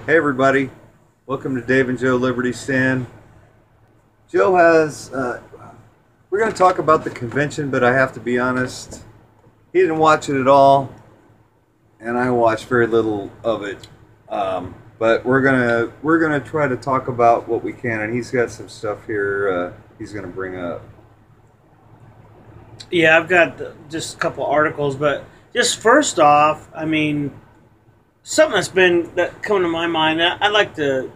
Hey everybody, welcome to Dave and Joe Liberty Stand. Joe has, we're going to talk about the convention, but I have to be honest, he didn't watch it at all, and I watched very little of it. But we're gonna try to talk about what we can, and he's got some stuff here he's going to bring up. Yeah, I've got just a couple articles, but just first off, I mean, something that come to my mind. I'd like to,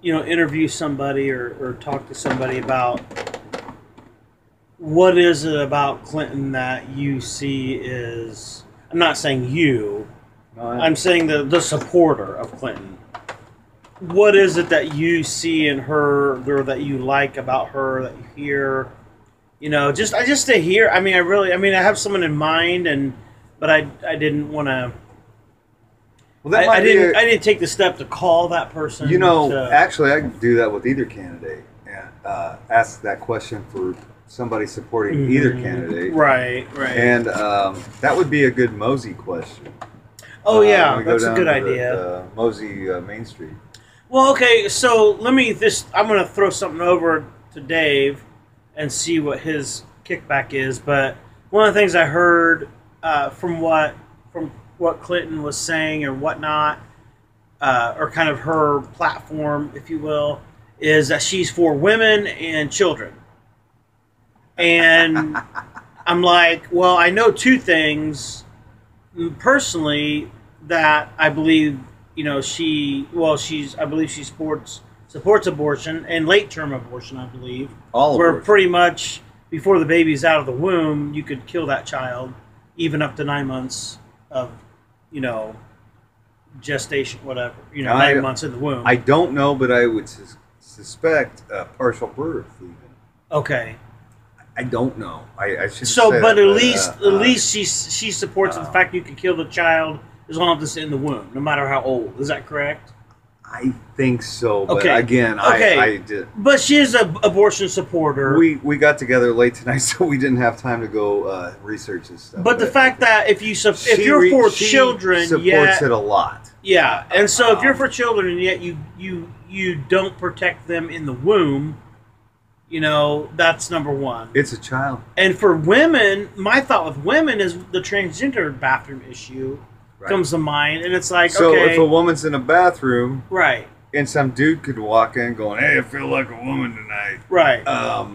interview somebody or talk to somebody about what is it about Clinton that you see is. I'm not saying you. I'm saying the supporter of Clinton. What is it that you see in her, or that you like about her, that you hear? Just to hear. I mean, I have someone in mind, but I didn't want to. Well, that I didn't take the step to call that person. Actually, I could do that with either candidate and ask that question for somebody supporting either candidate. Right. And that would be a good Mosey question. Oh yeah, that's a good idea. Mosey Main Street. Well, okay, so I'm going to throw something over to Dave and see what his kickback is. But one of the things I heard from what Clinton was saying or whatnot, or kind of her platform, if you will, is that she's for women and children. And I'm like, well, I know two things personally that I believe. She supports abortion and late-term abortion, I believe. Where pretty much before the baby's out of the womb, you could kill that child, even up to 9 months of, gestation, whatever. 9 months in the womb. I don't know, but I would suspect partial birth even. Okay. I don't know. I should. So, but at least she supports the fact you can kill the child as long as it's in the womb, no matter how old. Is that correct? I think so. But okay. Again, okay. I did. But she is an abortion supporter. We got together late tonight, so we didn't have time to go research this stuff. But the fact that if you're for children, supports it a lot. Yeah, and so if you're for children and yet you don't protect them in the womb, that's number one. It's a child. And for women, my thought with women is the transgender bathroom issue. Right. Comes to mind, and it's like, so okay, if a woman's in a bathroom, right, and some dude could walk in going, "Hey, I feel like a woman tonight," right?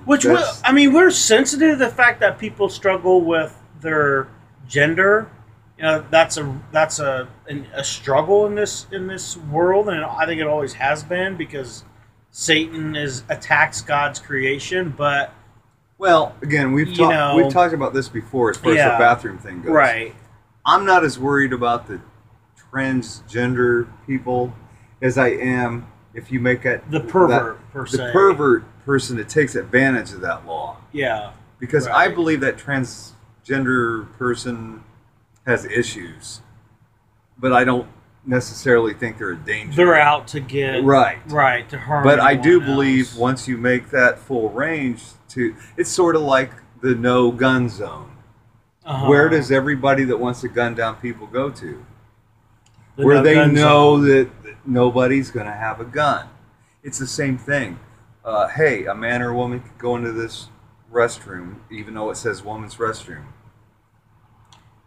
We're sensitive to the fact that people struggle with their gender. That's a struggle in this world, and I think it always has been because Satan attacks God's creation. But again, we've talked about this before as far as the bathroom thing goes, right? I'm not as worried about the transgender people as I am if you make it the pervert person that takes advantage of that law. Yeah. Because I believe that transgender person has issues, but I don't necessarily think they're a danger. They're out to get to harm. But I do believe once you make that full range, it's sort of like the no gun zone. Where does everybody that wants to gun down people go to? Where they know that nobody's going to have a gun. It's the same thing. Hey, a man or a woman could go into this restroom, even though it says woman's restroom.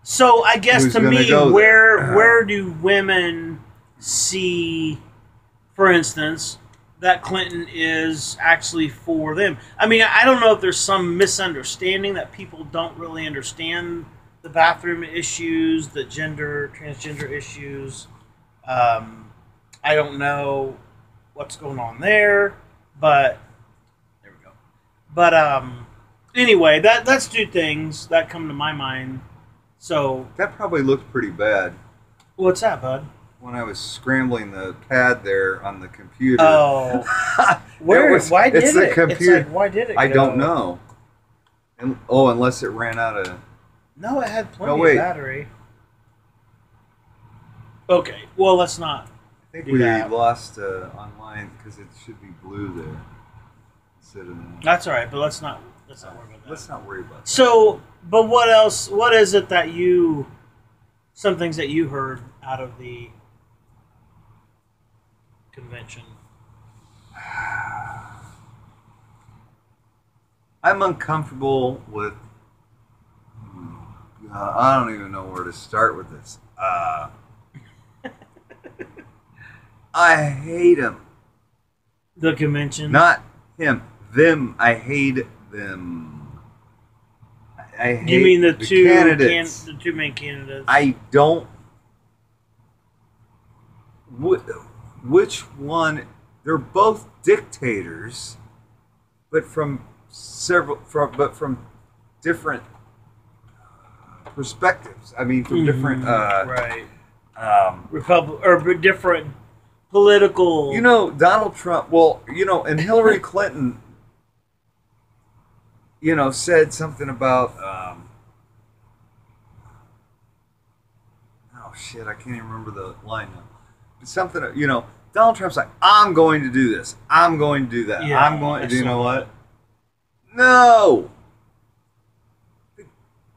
So I guess to me, where do women see, for instance, that Clinton is actually for them? I mean, I don't know if there's some misunderstanding that people don't really understand the bathroom issues, the transgender issues. I don't know what's going on there, but there we go. But anyway, that's two things that come to my mind. So that probably looked pretty bad. What's that, bud? When I was scrambling the pad there on the computer. Oh, why did it? Computer. It's like, why did it? I don't know. Unless it ran out of. No, it had plenty of battery. Okay, well, let's not. I think we lost online because it should be blue there instead of. That's all right, but let's not worry about that. Let's not worry about that. So, but what else? What is it that some things that you heard out of the convention? I'm uncomfortable with. I don't even know where to start with this. I hate him. The convention? Not him. Them. I hate them. I hate you mean the two candidates. The two main candidates? I don't. Which one? They're both dictators, but from different perspectives. I mean, from different right. Or different political. You know, Donald Trump. Well, you know, and Hillary Clinton. You know, said something about. Oh shit! I can't even remember the line now. But something, you know, Donald Trump's like, I'm going to do this. I'm going to do that. Yeah, I'm going to do. You know what? No.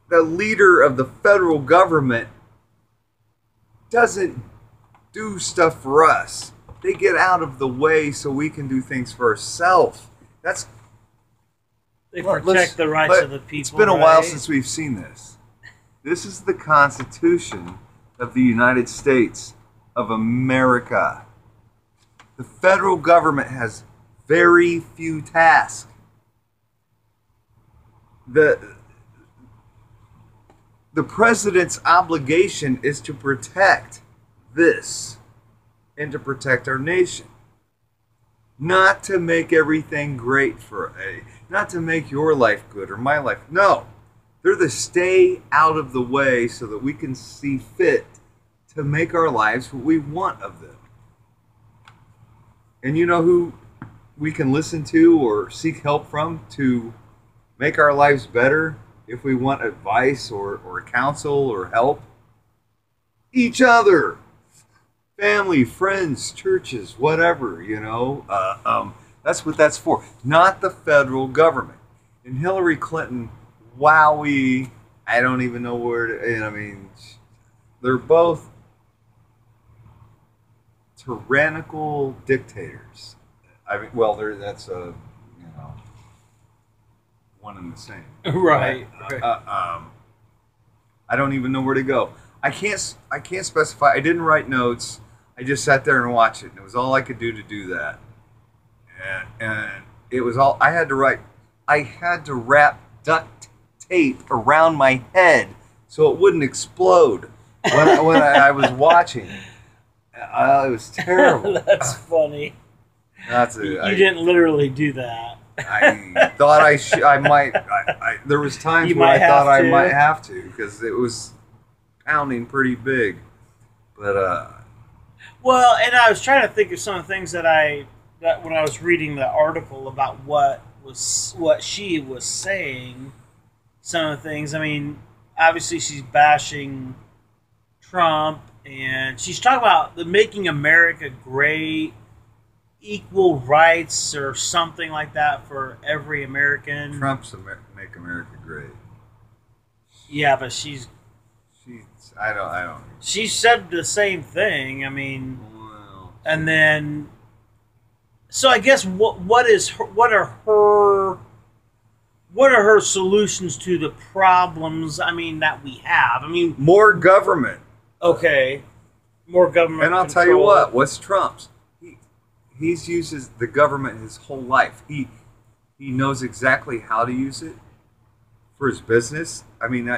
The leader of the federal government doesn't do stuff for us. They get out of the way so we can do things for ourselves. They protect the rights of the people. It's been a while since we've seen this. This is the Constitution of the United States of America. The federal government has very few tasks. The president's obligation is to protect this and to protect our nation. Not to make everything great not to make your life good or my life. No. They're to stay out of the way so that we can see fit to make our lives what we want of them. And you know who we can listen to or seek help from to make our lives better if we want advice or counsel or help? Each other. Family, friends, churches, whatever, you know. That's what that's for. Not the federal government. And Hillary Clinton, wowie, I don't even know where to, and I mean, they're both tyrannical dictators. I mean, well, that's a, you know, one and the same. Right. I don't even know where to go. I can't specify. I didn't write notes. I just sat there and watched it, and it was all I could do to do that. And it was all I had to write. I had to wrap duct tape around my head so it wouldn't explode when I was watching. It was terrible. That's funny. You didn't literally do that. I thought I might. There was times where I thought I might have to because it was pounding pretty big. But well, and I was trying to think of some of the things that when I was reading the article about what she was saying, some of the things. I mean, obviously she's bashing Trump, and she's talking about the making America great, equal rights, or something like that for every American. Trump's make America great. Yeah, but I don't. She said the same thing. I mean, well, and then, so I guess what are her solutions to the problems? I mean, that we have. I mean, more government. Okay, more government. And I'll tell you what. What's Trump's? He's uses the government his whole life. He knows exactly how to use it for his business. I mean,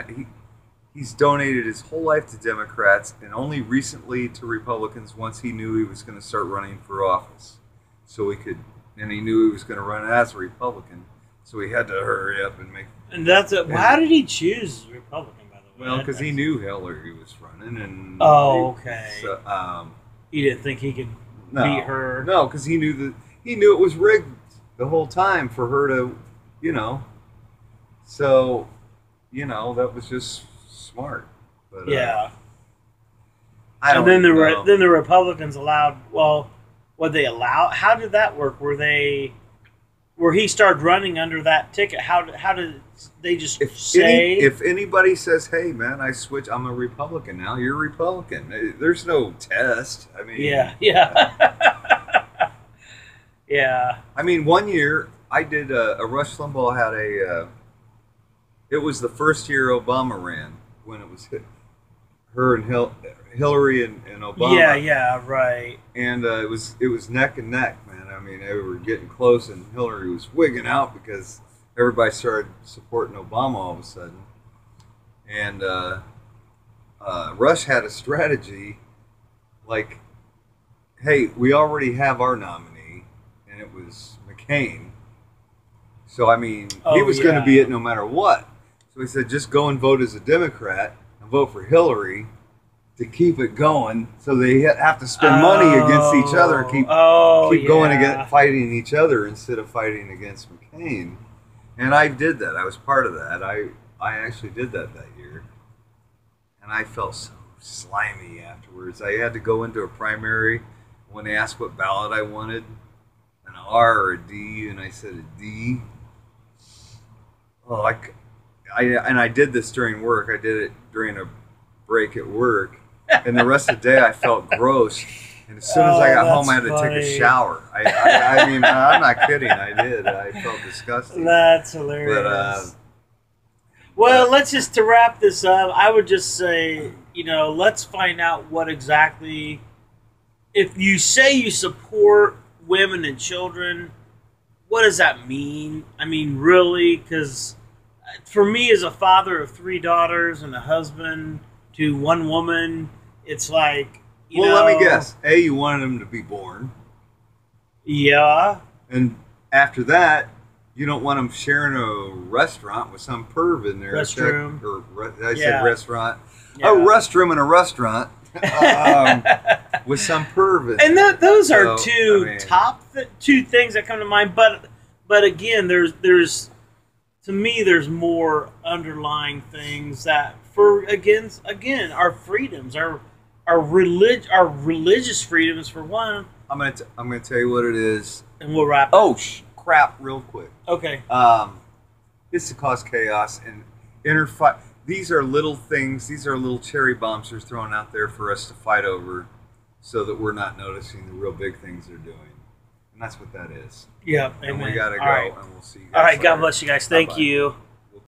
he's donated his whole life to Democrats and only recently to Republicans once he knew he was going to start running for office. And he knew he was going to run as a Republican, so he had to hurry up and make. And that's it. How did he choose Republican, by the way? Well, because he knew Hillary was running, and okay. So, he didn't think he could beat her. No, because he knew it was rigged the whole time for her to, you know. So, you know, that was just smart. But, yeah. Then the Republicans allowed. Well, what they allow? How did that work? Where he started running under that ticket? How did they just say? If anybody says, "Hey, man, I'm a Republican now," you're a Republican. There's no test. I mean, yeah. Yeah. I mean, one year I did a Rush Limbaugh had it was the first year Obama ran when it was her and Hillary and Obama. Yeah, yeah, right. And it was neck and neck, man. I mean, they were getting close, and Hillary was wigging out because everybody started supporting Obama all of a sudden. And Rush had a strategy like, hey, we already have our nominee, and it was McCain. So, I mean, he was going to be it no matter what. So he said, just go and vote as a Democrat and vote for Hillary to keep it going, so they have to spend money against each other and keep going against fighting each other instead of fighting against McCain. And I did that. I was part of that. I actually did that year, and I felt so slimy afterwards. I had to go into a primary when they asked what ballot I wanted, an R or a D, and I said a D. Oh, I did this during work. I did it during a break at work. And the rest of the day, I felt gross. And as soon as I got home, I had to take a shower. I mean, I'm not kidding. I did. I felt disgusting. That's hilarious. Well, let's just, to wrap this up, I would just say, let's find out what exactly, if you say you support women and children, what does that mean? I mean, really? Because for me, as a father of 3 daughters and a husband to 1 woman, it's like, let me guess. A, you wanted them to be born. Yeah. And after that, you don't want them sharing a restaurant with some perv in there. Restroom. Said restaurant. Yeah. A restroom in a restaurant with some perv in and there. And those are two things that come to mind. But again, there's to me, there's more underlying things that again our freedoms, our religious freedoms for one. I'm gonna tell you what it is, and we'll wrap. Oh crap! Real quick. Okay. It's to cause chaos and interfight. These are little things. These are little cherry bombs they're throwing out there for us to fight over, so that we're not noticing the real big things they're doing. And that's what that is. Yeah. And amen. we gotta go, right. and we'll see you guys All right. later. God bless you guys. Thank Bye-bye. you.